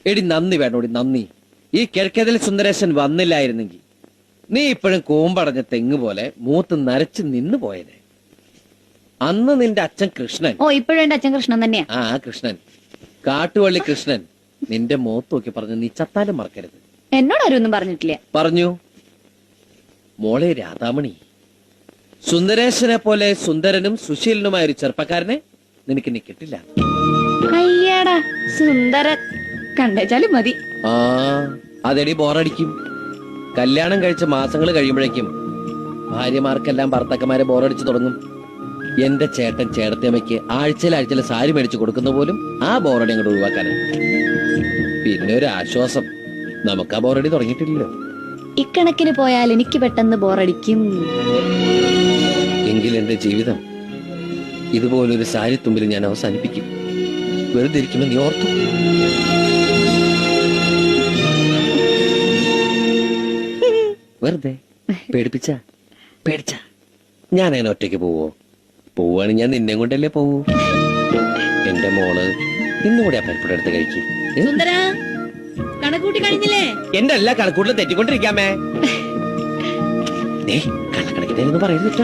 എടി നന്ദി വേണോടി നന്ദി. ഈ കിഴക്കേതിൽ സുന്ദരേശൻ വന്നില്ലായിരുന്നെങ്കിൽ നീ ഇപ്പോഴും കൂമ്പടഞ്ഞ തെങ്ങ് പോലെ മൂത്ത് നരച്ച് നിന്ന് പോയനെ. അന്ന് നിന്റെ അച്ഛൻ കൃഷ്ണൻ. ഓ ഇപ്പോഴും എന്റെ അച്ഛൻ കൃഷ്ണൻ തന്നെയാ. ആ കൃഷ്ണൻ, കാട്ടുവള്ളി കൃഷ്ണൻ നിന്റെ മുഖത്ത് നോക്കി പറഞ്ഞു, നീ ചത്താലും മറക്കരുത്. എന്നോട് ആരും ഒന്നും പറഞ്ഞിട്ടില്ല. പറഞ്ഞു. മോളെ രാധാമണി, സുന്ദരേശനെ പോലെ സുന്ദരനും സുശീലനുമായ ഒരു ചെറുപ്പക്കാരനെ നിനക്ക് ഇനി കിട്ടില്ല. അയ്യാടാ സുന്ദരൻ കണ്ടേച്ചാലും മതി. ആ അതെടി ബോറടിക്കും. കല്യാണം കഴിച്ച മാസങ്ങൾ കഴിയുമ്പോഴേക്കും ഭാര്യമാർക്കെല്ലാം ഭർത്താക്കന്മാരെ ബോറടിച്ചു തുടങ്ങും. എന്റെ ചേട്ടൻ ചേട്ടത്തിയമ്മയ്ക്ക് ആഴ്ചയിൽ സാരി മേടിച്ചു കൊടുക്കുന്ന പോലും ആ ബോറടി അങ്ങോട്ട് ഒഴിവാക്കാനാണ്. പിന്നെ ഒരു ആശ്വാസം, നമുക്ക് ആ ബോറടി തുടങ്ങിയിട്ടില്ലല്ലോ. ഇക്കണക്കിന് പോയാൽ എനിക്ക് പെട്ടെന്ന് ബോറടിക്കും. എങ്കിൽ എന്റെ ജീവിതം ഇതുപോലൊരു സാരി തുമ്പിൽ ഞാൻ അവസാനിപ്പിക്കും. വെറുതെ ഇരിക്കുമ്പോൾ നീ ഓർത്തു. വെറുതെ പേടിച്ച ഞാൻ അങ്ങനെ ഒറ്റയ്ക്ക് പോവോ? പോവാണ് ഞാൻ നിന്നെ കൊണ്ടല്ലേ പോവൂ. എന്റെ മോള് ഇന്നുകൂടെ ആ പരിപ്പുടെ അടുത്ത് കഴിക്കും. കണക്കൂട്ടി കഴിഞ്ഞില്ലേ? എന്റെ എല്ലാ കണക്കൂട്ടിലും തെറ്റിക്കൊണ്ടിരിക്കാമേ. കള്ളക്കണക്കിന്റെ പറയരുത്.